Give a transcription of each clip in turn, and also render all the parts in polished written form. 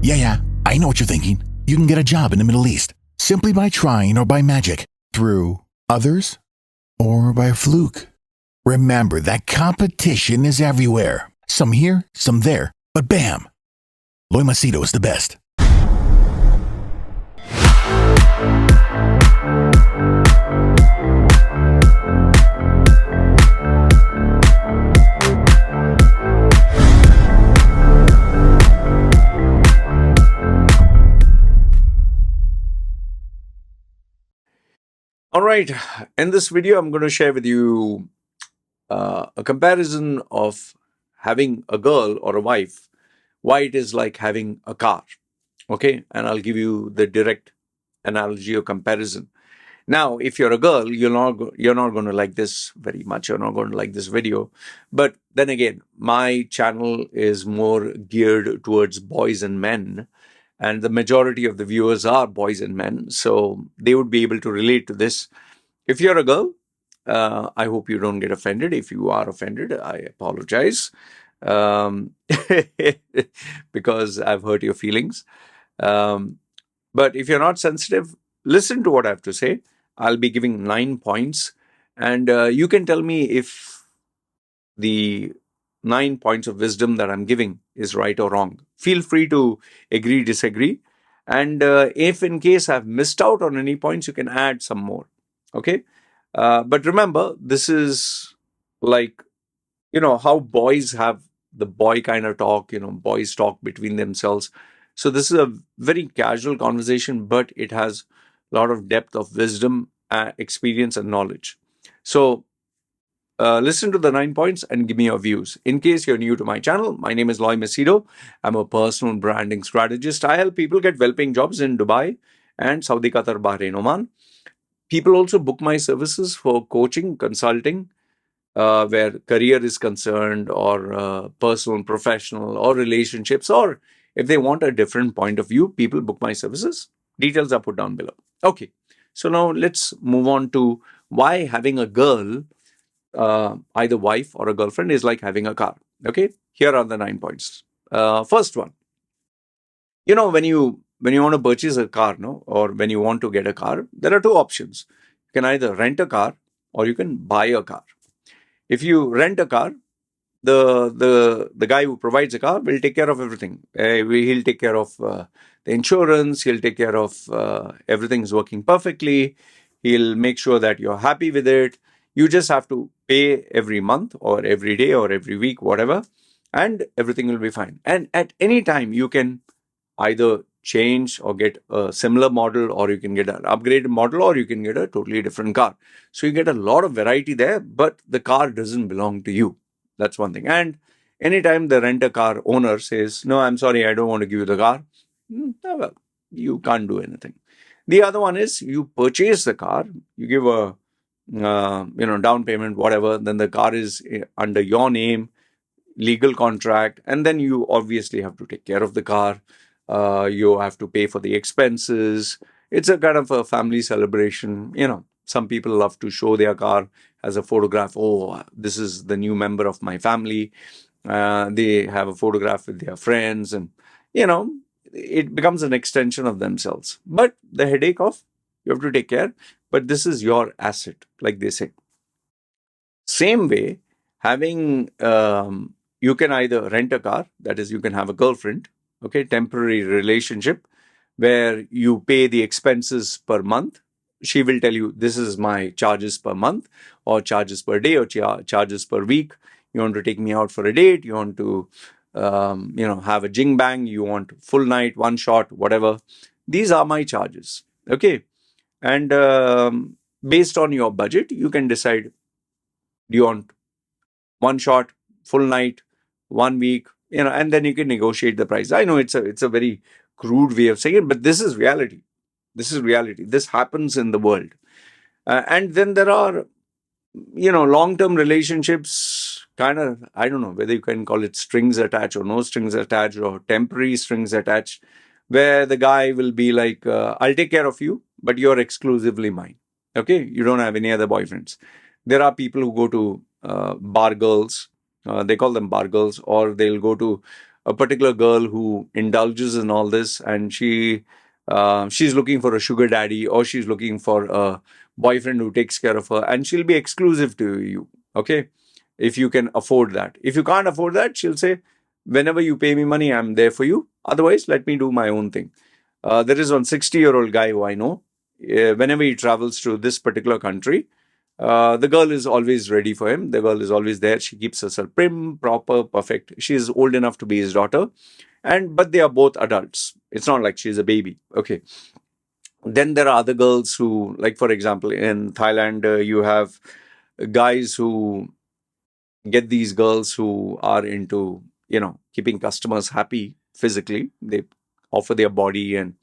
Yeah, I know what you're thinking. You can get a job in the Middle East simply by trying or by magic, through others, or by fluke. Remember that competition is everywhere. Some here, some there, but bam! Loy Machedo is the best. All right, in this video, I'm going to share with you a comparison of having a girl or a wife, why it is like having a car. Okay, and I'll give you the direct analogy or comparison. Now, if you're a girl, you're not going to like this very much. You're not going to like this video. But then again, my channel is more geared towards boys and men. And the majority of the viewers are boys and men. So they would be able to relate to this. If you're a girl, I hope you don't get offended. If you are offended, I apologize. Because I've hurt your feelings. But if you're not sensitive, listen to what I have to say. I'll be giving 9 points. And you can tell me if the 9 points of wisdom that I'm giving is right or wrong. Feel free to agree, disagree. And if in case I've missed out on any points, you can add some more. Okay? But remember, this is like, how boys have the boy kind of talk, boys talk between themselves. So this is a very casual conversation, but it has a lot of depth of wisdom, experience, and knowledge. So listen to the 9 points and give me your views. In case you're new to my channel, my name is Loy Machedo. I'm a personal branding strategist. I help people get well-paying jobs in Dubai and Saudi, Qatar, Bahrain, Oman. People also book my services for coaching, consulting, where career is concerned, or personal, professional, or relationships, or if they want a different point of view, people book my services. Details are put down below. Okay, so now let's move on to why having a girl, either wife or a girlfriend, is like having a car. Okay, here are the 9 points. First one, when you want to purchase a car, or when you want to get a car, there are two options. You can either rent a car or you can buy a car. If you rent a car, the guy who provides a car will take care of everything. He'll take care of the insurance. He'll take care of everything is working perfectly. He'll make sure that you're happy with it. You just have to pay every month or every day or every week, whatever, and everything will be fine. And at any time, you can either change or get a similar model, or you can get an upgraded model, or you can get a totally different car. So you get a lot of variety there, but the car doesn't belong to you. That's one thing. And anytime the rent-a-car owner says, no, I'm sorry, I don't want to give you the car, well, you can't do anything. The other one is you purchase the car, you give a down payment, whatever, then the car is under your name, legal contract, and then you obviously have to take care of the car. You have to pay for the expenses. It's a kind of a family celebration. Some people love to show their car as a photograph. Oh, this is the new member of my family. They have a photograph with their friends, and it becomes an extension of themselves. But the headache of you have to take care, but this is your asset, like they say. Same way, having you can either rent a car, that is, you can have a girlfriend, okay, temporary relationship, where you pay the expenses per month. She will tell you, this is my charges per month, or charges per day, or charges per week. You want to take me out for a date, you want to have a jing bang, you want full night, one shot, whatever. These are my charges, okay? And based on your budget, you can decide, do you want one shot, full night, 1 week, and then you can negotiate the price. I know it's a very crude way of saying it, but this is reality. This is reality. This happens in the world. And then there are, long-term relationships, kind of, I don't know whether you can call it strings attached or no strings attached, or temporary strings attached, where the guy will be like, I'll take care of you, but you're exclusively mine. Okay? You don't have any other boyfriends. There are people who go to bar girls, they call them bar girls, or they'll go to a particular girl who indulges in all this, and she's looking for a sugar daddy, or she's looking for a boyfriend who takes care of her, and she'll be exclusive to you. Okay, if you can afford that. If you can't afford that, she'll say, whenever you pay me money, I'm there for you. Otherwise, let me do my own thing. There is one 60-year-old guy who I know. Whenever he travels to this particular country, the girl is always ready for him. The girl is always there. She keeps herself prim, proper, perfect. She is old enough to be his daughter, and but they are both adults. It's not like she's a baby. Okay. Then there are other girls who, like for example, in Thailand, you have guys who get these girls who are into, keeping customers happy physically. They offer their body and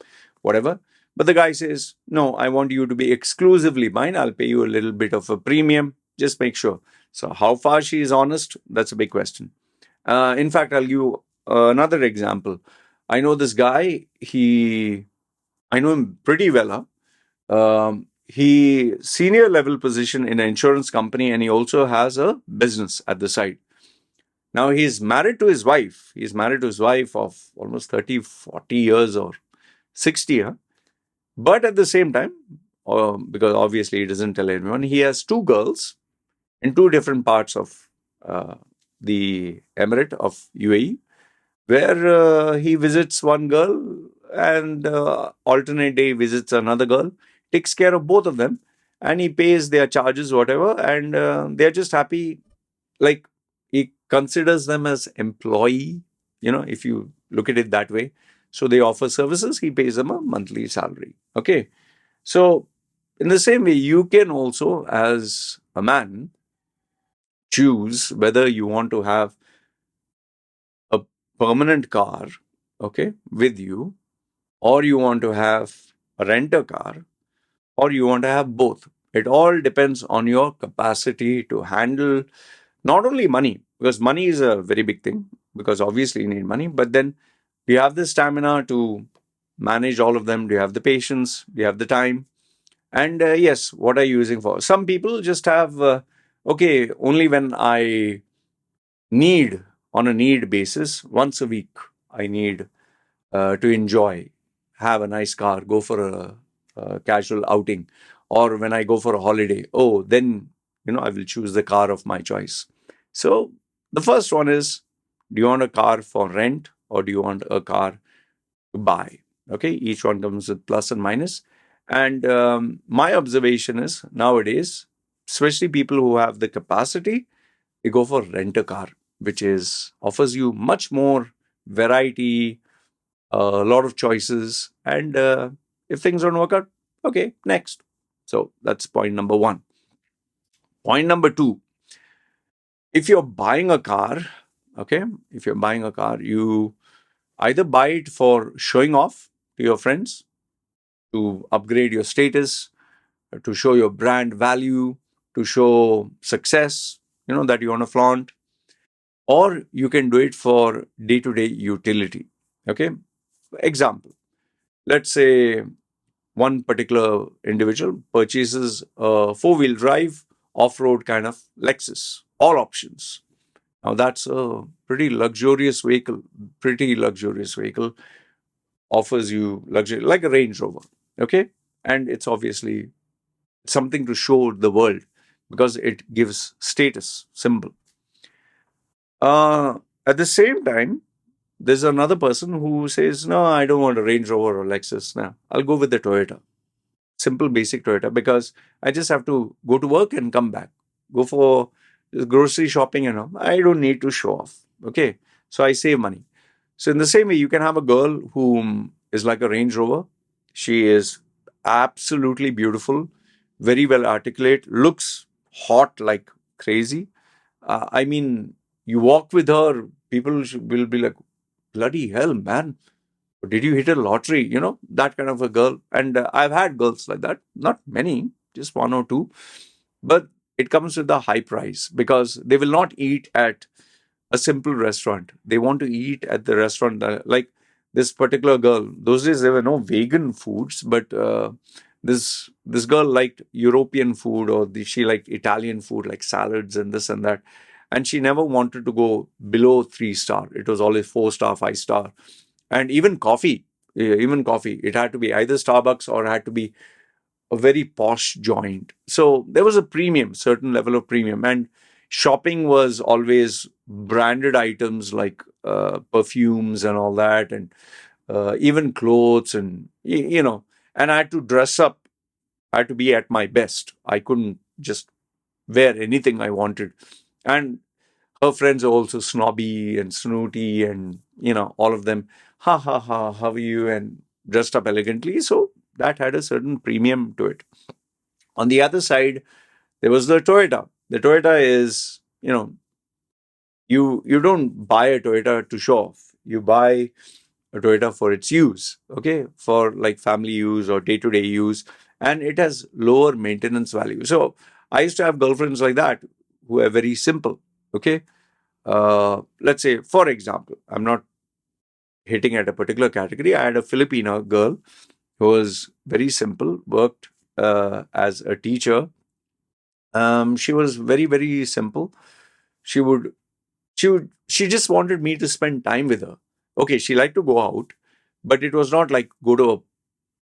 whatever. But the guy says, no, I want you to be exclusively mine. I'll pay you a little bit of a premium. Just make sure. So how far she is honest, that's a big question. In fact, I'll give you another example. I know this guy. I know him pretty well. He senior level position in an insurance company, and he also has a business at the side. Now he's married to his wife. He's married to his wife of almost 30, 40 years or 60. Huh? But at the same time, because obviously he doesn't tell anyone, he has two girls in two different parts of uh, the Emirate of UAE, where he visits one girl and alternate day visits another girl, takes care of both of them, and he pays their charges, whatever, and they're just happy. Like, he considers them as employee, if you look at it that way. So they offer services, he pays them a monthly salary. Okay. So in the same way, you can also, as a man, choose whether you want to have a permanent car, okay, with you, or you want to have a renter car, or you want to have both. It all depends on your capacity to handle not only money, because money is a very big thing, because obviously you need money, but then do you have the stamina to manage all of them? Do you have the patience? Do you have the time? And yes, what are you using for? Some people just have, okay, only when I need, on a need basis, once a week, I need to enjoy, have a nice car, go for a casual outing, or when I go for a holiday, oh, then, I will choose the car of my choice. So the first one is, do you want a car for rent, or do you want a car to buy? Okay, each one comes with plus and minus. And my observation is nowadays, especially people who have the capacity, they go for rent a car, which is offers you much more variety, a lot of choices, and if things don't work out, okay, next. So that's point number one. Point number two, if you're buying a car, okay, if you're buying a car, you either buy it for showing off to your friends, to upgrade your status, to show your brand value, to show success, that you want to flaunt, or you can do it for day to day utility. Okay, example, let's say one particular individual purchases a four-wheel drive off-road kind of Lexus, all options. Now that's a pretty luxurious vehicle, offers you luxury like a Range Rover. Okay, and it's obviously something to show the world because it gives status symbol. At the same time, there's another person who says, no, I don't want a Range Rover or Lexus. Now I'll go with the Toyota, simple basic Toyota, because I just have to go to work and come back, go for grocery shopping, I don't need to show off. Okay. So I save money. So in the same way, you can have a girl whom is like a Range Rover. She is absolutely beautiful, very well articulate, looks hot like crazy. I mean, you walk with her, people will be like, bloody hell, man, did you hit a lottery? That kind of a girl. And I've had girls like that, not many, just one or two, but it comes with a high price because they will not eat at a simple restaurant. They want to eat at the restaurant, like this particular girl. Those days there were no vegan foods, but this girl liked European food, or she liked Italian food, like salads and this and that. and she never wanted to go below 3 star. It was always 4 star, 5 star. And even coffee, it had to be either Starbucks or it had to be a very posh joint. So there was a premium, certain level of premium. And shopping was always branded items like perfumes and all that, and even clothes, and and I had to dress up. I had to be at my best. I couldn't just wear anything I wanted. And her friends are also snobby and snooty, and all of them, ha ha ha, how are you, and dressed up elegantly. So that had a certain premium to it. On the other side, there was the Toyota. The Toyota is, you don't buy a Toyota to show off. You buy a Toyota for its use, okay, for like family use or day to day use, and it has lower maintenance value. So I used to have girlfriends like that who are very simple, okay. Let's say, for example, I'm not hitting at a particular category. I had a Filipino girl who was very simple, worked as a teacher. She was very, very simple. She would, she just wanted me to spend time with her. Okay, she liked to go out, but it was not like go to a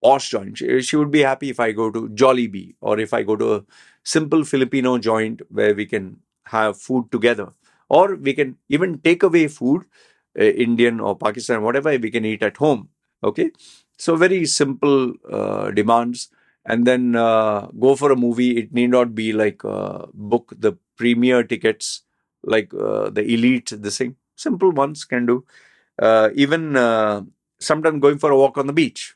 posh joint. She would be happy if I go to Jollibee, or if I go to a simple Filipino joint where we can have food together, or we can even take away food, Indian or Pakistan, whatever, we can eat at home. Okay, so very simple demands. And then go for a movie. It need not be like book the premier tickets, like the elite. This thing, simple ones can do. Even sometimes going for a walk on the beach,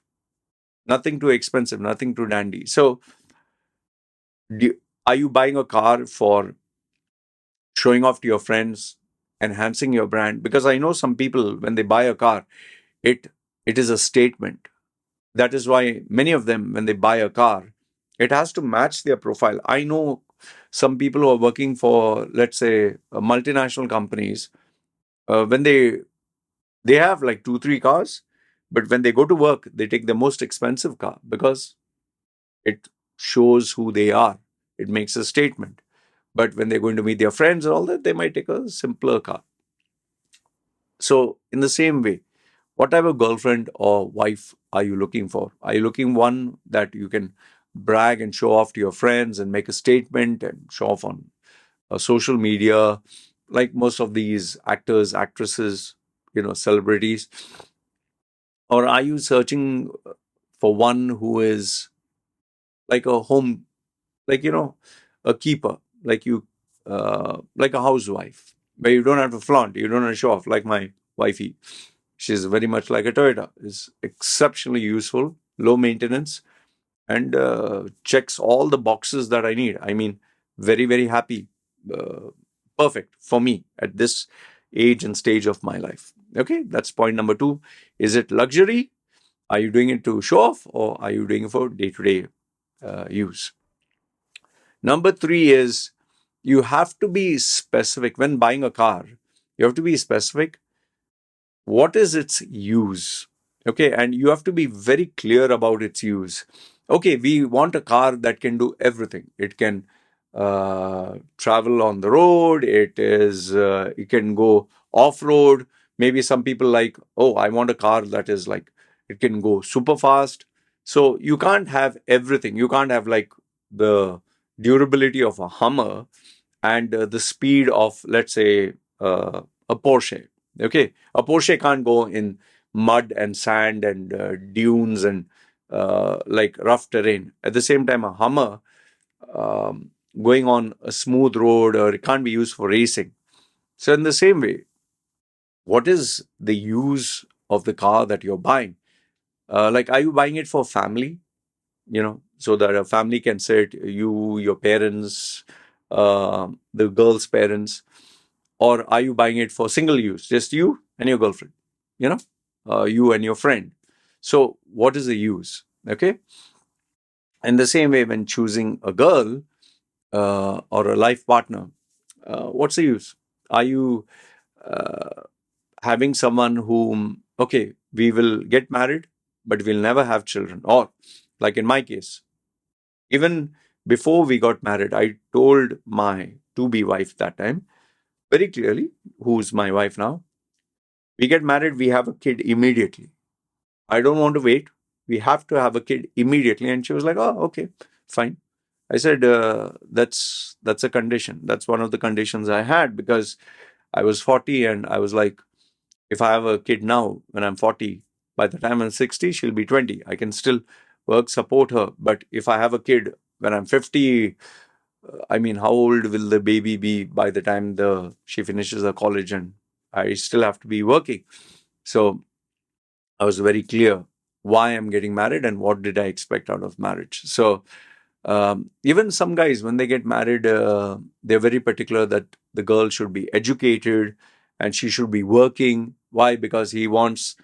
nothing too expensive, nothing too dandy. So, do, are you buying a car for showing off to your friends, enhancing your brand? Because I know some people, when they buy a car, it it is a statement. That is why many of them, when they buy a car, it has to match their profile. I know some people who are working for, let's say, multinational companies. When they have like two, three cars, but when they go to work, they take the most expensive car because it shows who they are. It makes a statement. But when they're going to meet their friends and all that, they might take a simpler car. So, in the same way, what type of girlfriend or wife are you looking for? Are you looking one that you can brag and show off to your friends and make a statement and show off on social media, like most of these actors, actresses, celebrities? Or are you searching for one who is like a home, like a keeper, like like a housewife, where you don't have to flaunt, you don't have to show off, like my wifey. She's very much like a Toyota, is exceptionally useful, low maintenance, and checks all the boxes that I need. I mean, very, very happy, uh, perfect for me at this age and stage of my life. Okay, that's point number two. Is it luxury? Are you doing it to show off, or are you doing it for day to day use? Number three is, you have to be specific when buying a car. You have to be specific. What is its use? Okay, and you have to be very clear about its use. Okay, we want a car that can do everything. It can travel on the road. It can go off road. Maybe some people like, oh, I want a car that is like, it can go super fast. So you can't have everything. You can't have like the durability of a Hummer and the speed of, let's say, a Porsche. Okay, a Porsche can't go in mud and sand and dunes and like rough terrain. At the same time, a Hummer, going on a smooth road, or it can't be used for racing. So, in the same way, what is the use of the car that you're buying? Like, are you buying it for family? So that a family can sit, you, your parents, the girl's parents, or are you buying it for single use, just you and your girlfriend, you know, you and your friend? So, what is the use? Okay. In the same way, when choosing a girl or a life partner, what's the use? Are you uh, having someone whom, okay, we will get married, but we'll never have children? Or, like in my case, even before we got married, I told my to be wife that time, very clearly, who's my wife now. We get married, we have a kid immediately. I don't want to wait. We have to have a kid immediately. And she was like, oh, okay, fine. I said, that's a condition. That's one of the conditions I had, because I was 40 and I was like, if I have a kid now when I'm 40, by the time I'm 60, she'll be 20. I can still work, support her. But if I have a kid when I'm 50, I mean, how old will the baby be by the time she finishes her college, and I still have to be working? So I was very clear why I'm getting married and what did I expect out of marriage. So even some guys, when they get married, they're very particular that the girl should be educated and she should be working. Why? Because he wants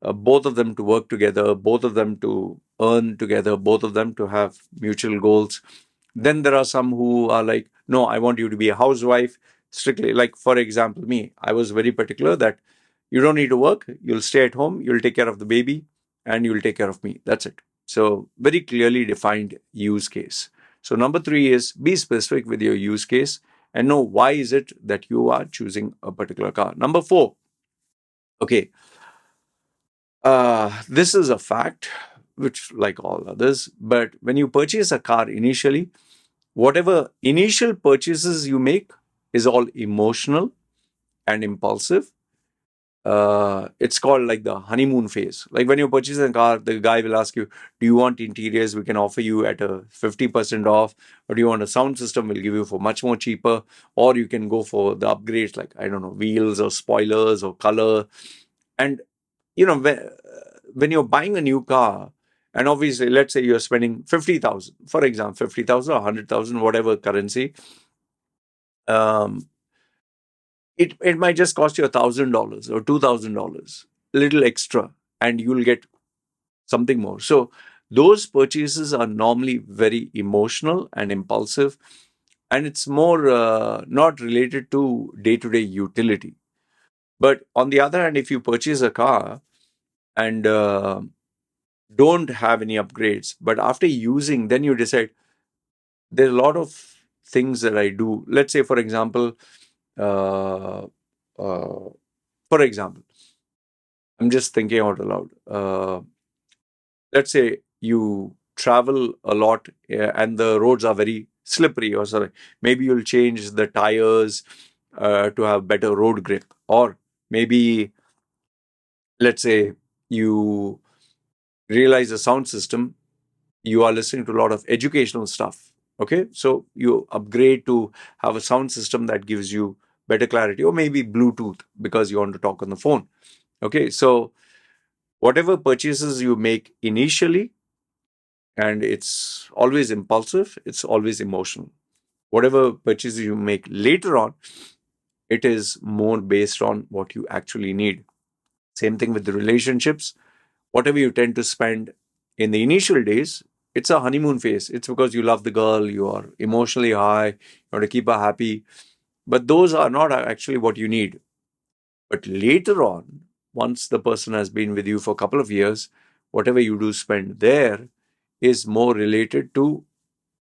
both of them to work together, both of them to earn together, both of them to have mutual goals. Then there are some who are like, no, I want you to be a housewife strictly. Like, for example, me, I was very particular that you don't need to work, you'll stay at home, you'll take care of the baby, and you'll take care of me. That's it. So, very clearly defined use case. So, number three is be specific with your use case and know why is it that you are choosing a particular car. Number four, okay, this is a fact, which like all others, but when you purchase a car initially, whatever initial purchases you make is all emotional and impulsive. It's called like the honeymoon phase. Like when you purchase a car, the guy will ask you, do you want interiors? We can offer you at a 50% off. Or do you want a sound system? We'll give you for much more cheaper. Or you can go for the upgrades like, I don't know, wheels or spoilers or color. And, you know, when you're buying a new car, and obviously, let's say you're spending 50,000, for example, 50,000 or 100,000, whatever currency, um, it might just cost you $1,000 or $2,000, a little extra, and you'll get something more. So those purchases are normally very emotional and impulsive, and it's more not related to day-to-day utility. But on the other hand, if you purchase a car and don't have any upgrades, but after using, then you decide there are a lot of things that I do. Let's say, for example, uh, uh, for example, I'm just thinking out aloud. Let's say you travel a lot, and the roads are very slippery, or sorry, maybe you'll change the tires to have better road grip, or maybe let's say you realize the sound system, you are listening to a lot of educational stuff. Okay, so you upgrade to have a sound system that gives you better clarity, or maybe Bluetooth because you want to talk on the phone. Okay, so whatever purchases you make initially, and it's always impulsive, it's always emotional. Whatever purchases you make later on, it is more based on what you actually need. Same thing with the relationships. Whatever you tend to spend in the initial days, it's a honeymoon phase. It's because you love the girl, you are emotionally high, you want to keep her happy. But those are not actually what you need. But later on, once the person has been with you for a couple of years, whatever you do spend there is more related to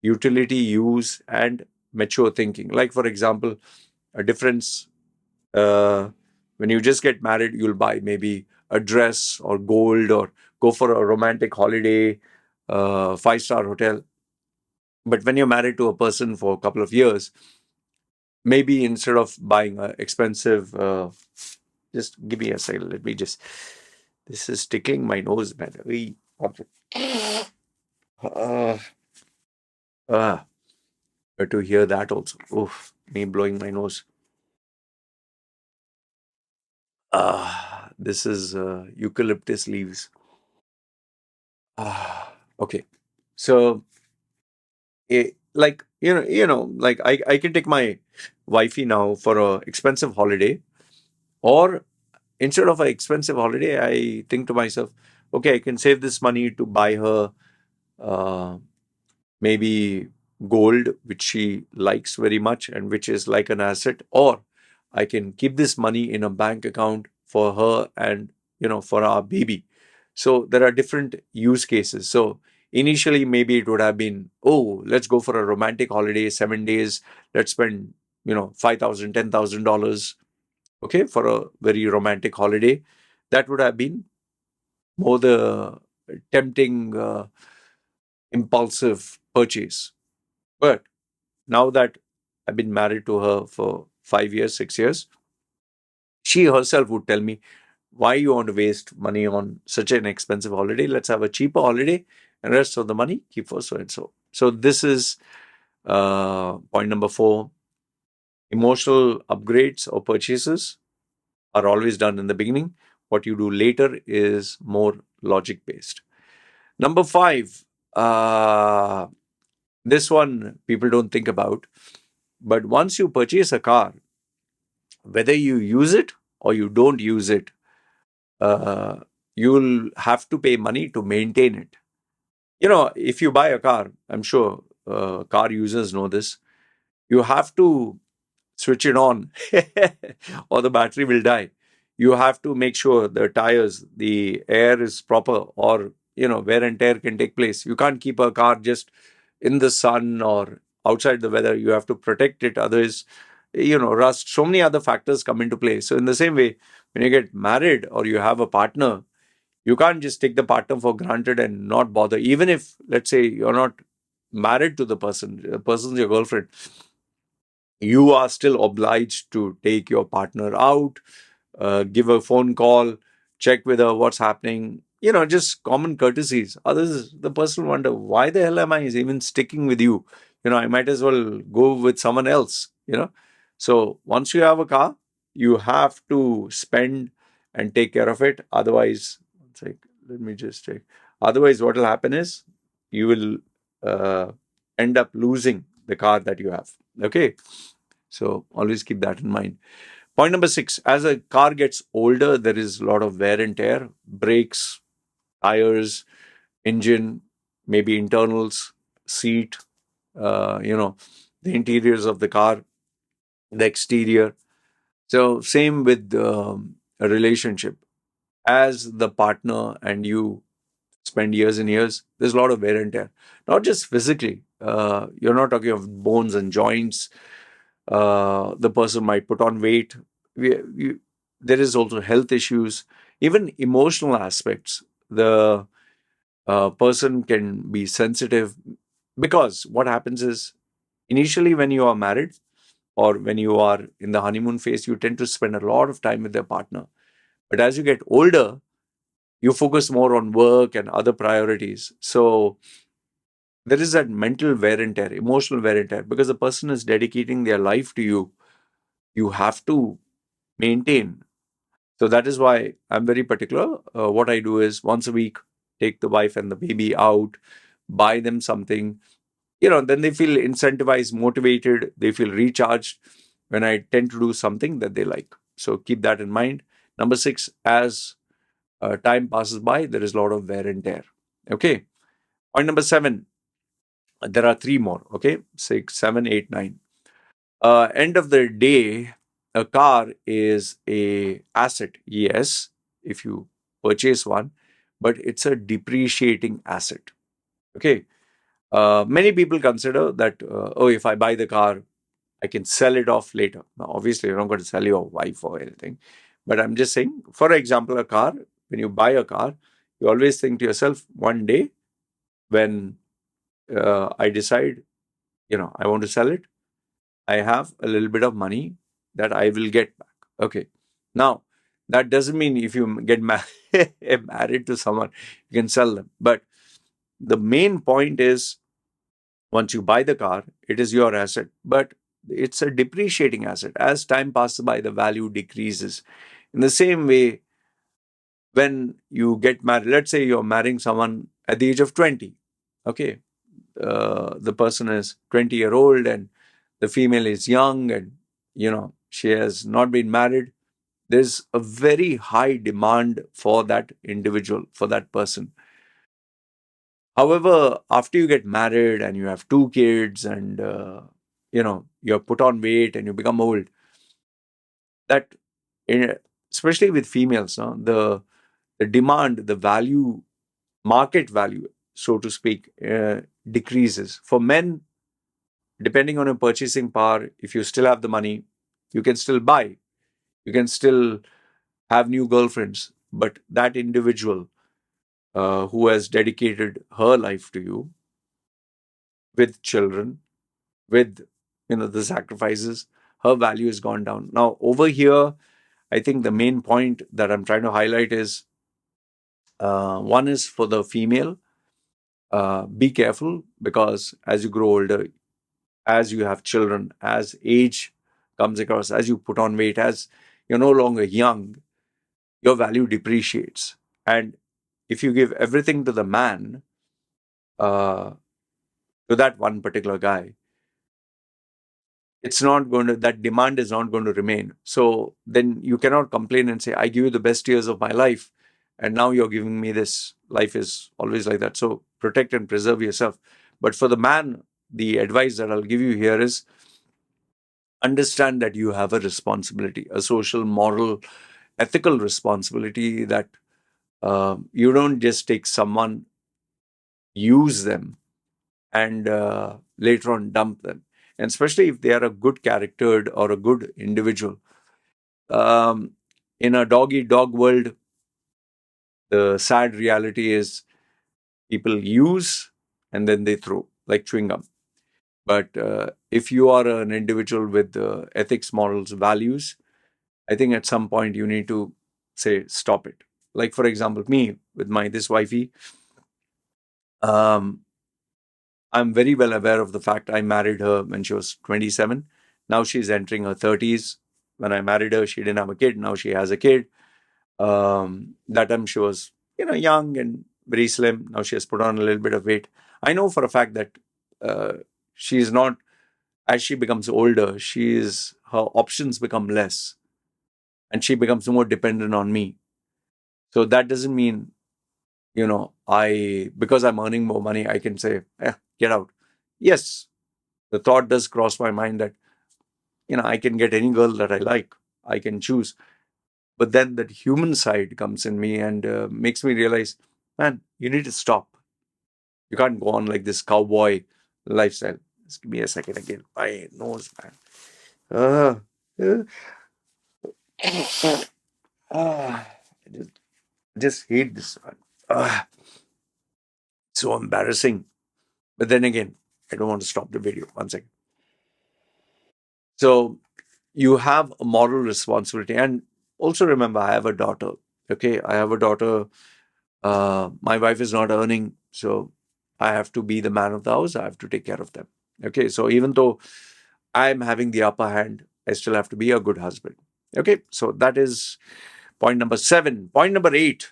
utility use and mature thinking. Like, for example, a difference uh, when you just get married, you'll buy maybe a dress or gold or go for a romantic holiday, five-star hotel. But when you're married to a person for a couple of years, maybe instead of buying a expensive, just give me a second. Let me just. This is tickling my nose, man. Uh, uh, to hear that also. Oof, me blowing my nose. This is eucalyptus leaves. Okay. So, like like I can take my wifey now for a expensive holiday, or instead of an expensive holiday, I think to myself, okay, I can save this money to buy her uh, maybe gold, which she likes very much and which is like an asset, or I can keep this money in a bank account for her and for our baby. So there are different use cases. So initially maybe it would have been, oh, let's go for a romantic holiday, 7 days, let's spend $5,000, $10,000, okay, for a very romantic holiday. That would have been more the tempting, impulsive purchase. But now that I've been married to her for 5 years, 6 years, she herself would tell me, why you want to waste money on such an expensive holiday? Let's have a cheaper holiday, and rest of the money keep for so and so. So this is point number 4. Emotional upgrades or purchases are always done in the beginning. What you do later is more logic based. Number 5, this one people don't think about, but once you purchase a car, whether you use it or you don't use it, uh, you'll have to pay money to maintain it. If you buy a car, I'm sure car users know this, you have to switch it on or the battery will die. You have to make sure the tires, the air is proper, or wear and tear can take place. You can't keep a car just in the sun or outside the weather. You have to protect it, otherwise rust. So many other factors come into play. So in the same way, when you get married or you have a partner, you can't just take the partner for granted and not bother. Even if, let's say, you're not married to the person's your girlfriend, you are still obliged to take your partner out, give a phone call, check with her what's happening, just common courtesies. Others, the person will wonder, why the hell am I even sticking with you? I might as well go with someone else. So once you have a car, you have to spend and take care of it. Otherwise, it's like, let me just check. Otherwise, what will happen is you will end up losing the car that you have. Okay. So always keep that in mind. Point number 6, as a car gets older, there is a lot of wear and tear, brakes, tires, engine, maybe internals, seat, the interiors of the car, the exterior. So same with a relationship. As the partner and you spend years and years, there's a lot of wear and tear. Not just physically. You're not talking of bones and joints. The person might put on weight. There is also health issues, even emotional aspects. The person can be sensitive, because what happens is, initially when you are married or when you are in the honeymoon phase, you tend to spend a lot of time with their partner. But as you get older, you focus more on work and other priorities. So there is that mental wear and tear, emotional wear and tear, because the person is dedicating their life to you. You have to maintain. So that is why I'm very particular. What I do is, once a week, take the wife and the baby out, buy them something. Then they feel incentivized, motivated, they feel recharged when I tend to do something that they like. So keep that in mind. Number 6, as time passes by, there is a lot of wear and tear. Okay. Point number 7, there are 3 more. Okay. 6, 7, 8, 9. End of the day, a car is a asset, yes, if you purchase one, but it's a depreciating asset. Okay. Many people consider that, if I buy the car, I can sell it off later. Now, obviously, you're not going to sell your wife or anything, but I'm just saying, for example, a car, when you buy a car, you always think to yourself, one day when I decide, I want to sell it, I have a little bit of money that I will get back. Okay. Now, that doesn't mean if you get married to someone, you can sell them. But the main point is, once you buy the car, it is your asset, but it's a depreciating asset. As time passes by, the value decreases. In the same way, when you get married, let's say you're marrying someone at the age of 20. Okay. The person is 20-year-old and the female is young, and she has not been married. There's a very high demand for that individual, for that person. However, after you get married and you have 2 kids and you're put on weight and you become old, that especially with females, no, the demand, the value, market value, so to speak, decreases. For men, depending on your purchasing power, if you still have the money, you can still buy, you can still have new girlfriends. But that individual who has dedicated her life to you with children, with the sacrifices, her value has gone down. Now, over here, I think the main point that I'm trying to highlight is one is for the female. Be careful, because as you grow older, as you have children, as age comes across, as you put on weight, as you're no longer young, your value depreciates. And if you give everything to the man, uh, to that one particular guy, it's not going to, that demand is not going to remain. So then you cannot complain and say, I give you the best years of my life, and now you're giving me this. Life is always like that. So protect and preserve yourself. But for the man, the advice that I'll give you here is understand that you have a responsibility, a social, moral, ethical responsibility, that you don't just take someone, use them, and later on dump them. And especially if they are a good charactered or a good individual. Um, in a dog eat dog world, the sad reality is people use and then they throw like chewing gum. But if you are an individual with ethics, morals, values, I think at some point you need to say, stop it. Like, for example, me with my this wifey, um, I'm very well aware of the fact I married her when she was 27. Now she's entering her 30s. When I married her, she didn't have a kid. Now she has a kid. That time she was, young and very slim. Now she has put on a little bit of weight. I know for a fact that uh, she's not, as she becomes older, her options become less and she becomes more dependent on me. So that doesn't mean, because I'm earning more money, I can say, get out. Yes, the thought does cross my mind that, I can get any girl that I like. I can choose. But then that human side comes in me and makes me realize, man, you need to stop. You can't go on like this cowboy lifestyle. Just give me a second again. My nose, man. Uh, uh, I just hate this one. So embarrassing. But then again, I don't want to stop the video. One second. So you have a moral responsibility. And also remember, I have a daughter. Okay. I have a daughter. My wife is not earning. So I have to be the man of the house. I have to take care of them. Okay. So even though I'm having the upper hand, I still have to be a good husband. Okay. So that is point number 7. Point number 8.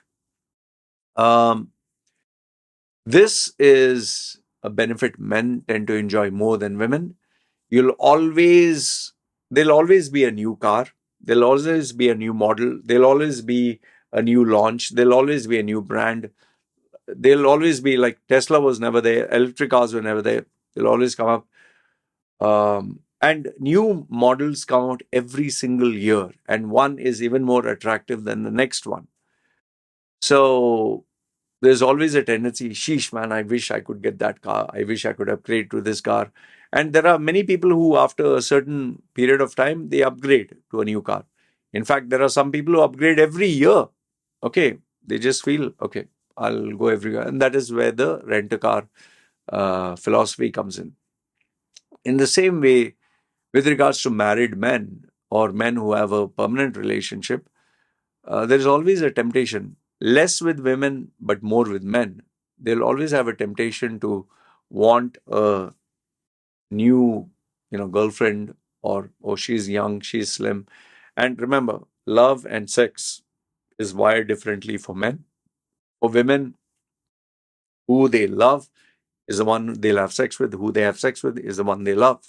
Um, this is a benefit men tend to enjoy more than women. You'll always, there'll always be a new car. There'll always be a new model. There'll always be a new launch. There'll always be a new brand. There'll always be, like, Tesla was never there. Electric cars were never there. They'll always come up. And new models come out every single year. And one is even more attractive than the next one. So there's always a tendency, sheesh, man, I wish I could get that car. I wish I could upgrade to this car. And there are many people who, after a certain period of time, they upgrade to a new car. In fact, there are some people who upgrade every year. Okay. They just feel, okay, I'll go every year. And that is where the rent-a-car philosophy comes in. In the same way, with regards to married men or men who have a permanent relationship, there is always a temptation, less with women, but more with men. They'll always have a temptation to want a new, girlfriend, or oh, she's young, she's slim. And remember, love and sex is wired differently for men. For women, who they love is the one they'll have sex with. Who they have sex with is the one they love.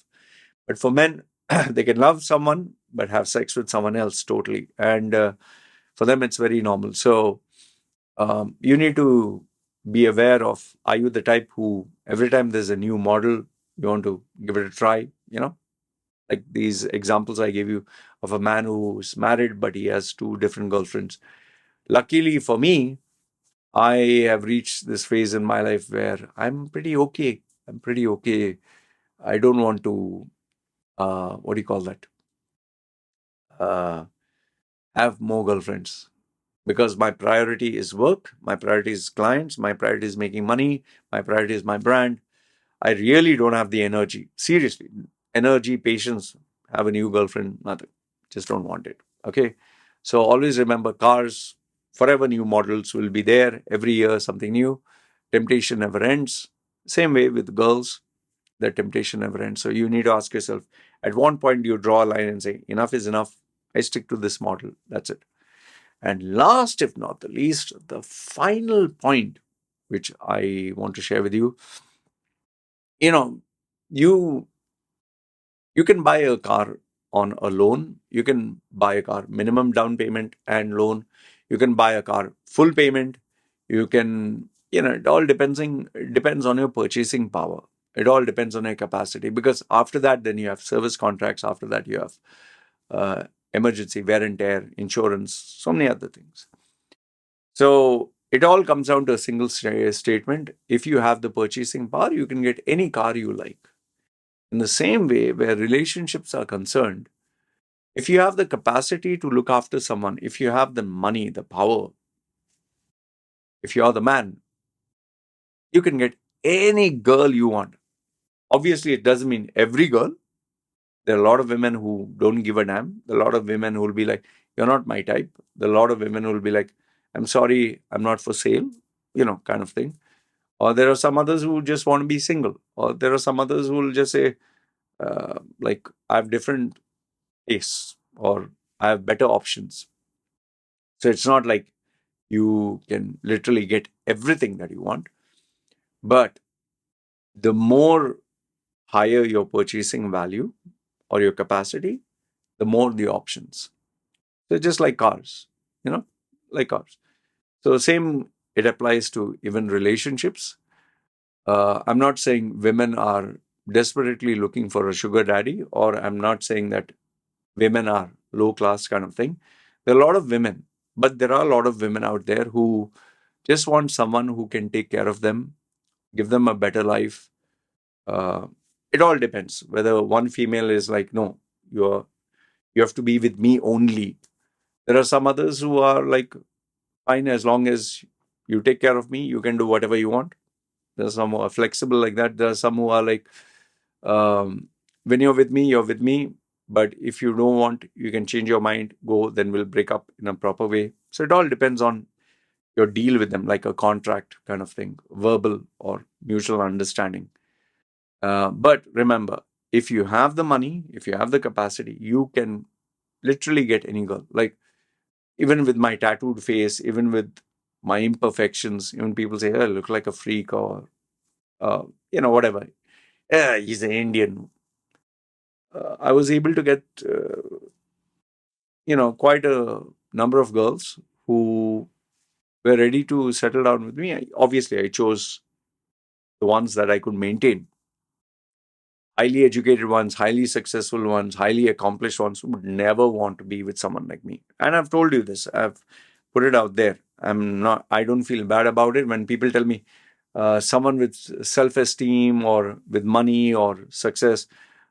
But for men, they can love someone but have sex with someone else totally. And for them, it's very normal. So you need to be aware of, are you the type who every time there's a new model, you want to give it a try, like these examples I gave you of a man who's married but he has 2 different girlfriends. Luckily for me, I have reached this phase in my life where I'm pretty okay. I'm pretty okay I don't want to, what do you call that? Uh, have more girlfriends because my priority is work, my priority is clients, my priority is making money, my priority is my brand. I really don't have the energy. Seriously, energy, patience, have a new girlfriend, nothing. Just don't want it. Okay. So always remember cars, forever new models will be there. Every year, something new. Temptation never ends. Same way with girls, the temptation never ends. So you need to ask yourself at one point, you draw a line and say, enough is enough. I stick to this model. That's it. And last, if not the least, the final point which I want to share with you, you know, you you can buy a car on a loan. You can buy a car minimum down payment and loan. You can buy a car full payment. You can, it all depends on your purchasing power. It all depends on your capacity because after that, then you have service contracts. After that, you have uh, emergency wear and tear, insurance, so many other things. So it all comes down to a single statement. If you have the purchasing power, you can get any car you like. In the same way, where relationships are concerned, if you have the capacity to look after someone, if you have the money, the power, if you are the man, you can get any girl you want. Obviously, it doesn't mean every girl. There are a lot of women who don't give a damn. There are a lot of women who will be like, you're not my type. There are a lot of women who will be like, I'm sorry, I'm not for sale, kind of thing. Or there are some others who just want to be single. Or there are some others who will just say, like, I have different tastes or I have better options. So it's not like you can literally get everything that you want. But the more higher your purchasing value or your capacity, the more the options. So just like cars, you know, like cars. So same, it applies to even relationships. I'm not saying women are desperately looking for a sugar daddy, or I'm not saying that women are low class kind of thing. There are a lot of women, but there are a lot of women out there who just want someone who can take care of them, give them a better life. Uh, it all depends whether one female is like, no, you have to be with me only. There are some others who are like, fine, as long as you take care of me, you can do whatever you want. There are some who are flexible like that. There are some who are like, when you're with me. But if you don't want, you can change your mind, go, then we'll break up in a proper way. So it all depends on your deal with them, like a contract kind of thing, verbal or mutual understanding. But remember, if you have the money, if you have the capacity, you can literally get any girl. Like, even with my tattooed face, even with my imperfections, even people say, oh, I look like a freak or, whatever. Yeah, he's an Indian. I was able to get, quite a number of girls who were ready to settle down with me. Obviously, I chose the ones that I could maintain. Highly educated ones, highly successful ones, highly accomplished ones who would never want to be with someone like me. And I've told you this. I've put it out there. I don't feel bad about it when people tell me someone with self-esteem or with money or success,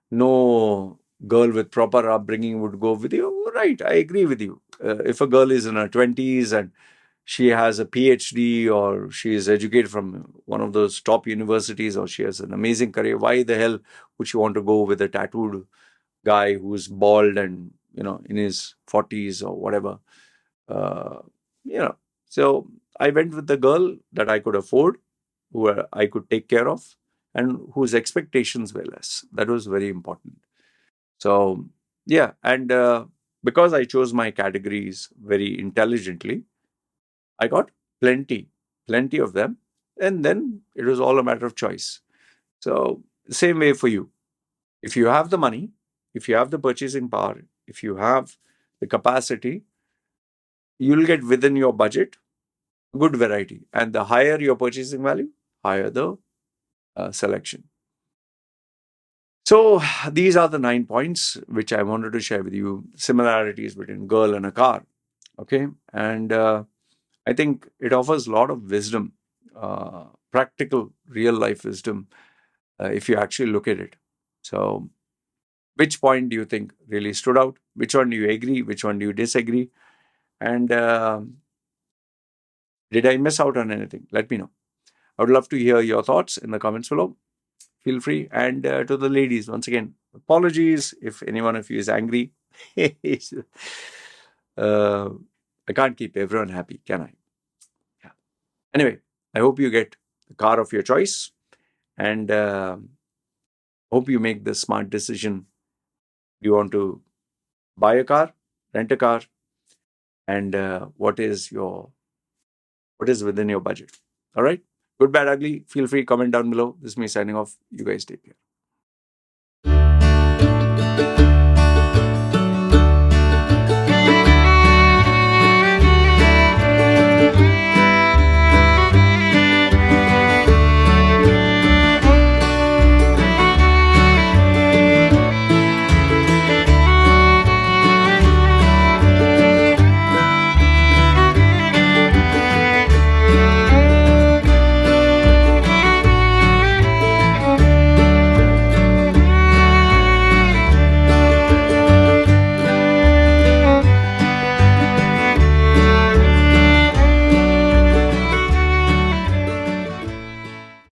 no girl with proper upbringing would go with you. Right, I agree with you. If a girl is in her 20s and she has a PhD or she is educated from one of those top universities or she has an amazing career, why the hell would she want to go with a tattooed guy who's bald and, in his 40s or whatever? Uh, you know, so I went with the girl that I could afford, who I could take care of, and whose expectations were less. That was very important. So, yeah, and because I chose my categories very intelligently, I got plenty, plenty of them. And then it was all a matter of choice. So, same way for you. If you have the money, if you have the purchasing power, if you have the capacity, you'll get within your budget good variety. And the higher your purchasing value, higher the selection. So, these are the 9 points which I wanted to share with you, similarities between girl and a car. Okay. And I think it offers a lot of wisdom, practical, real life wisdom, if you actually look at it. So, which point do you think really stood out? Which one do you agree? Which one do you disagree? And did I miss out on anything? Let me know. I would love to hear your thoughts in the comments below. Feel free. And to the ladies, once again, apologies if any one of you is angry. I can't keep everyone happy, can I? Yeah. Anyway, I hope you get the car of your choice, and hope you make the smart decision. Do you want to buy a car, rent a car, and what is within your budget? All right. Good, bad, ugly. Feel free, comment down below. This is me signing off. You guys take care.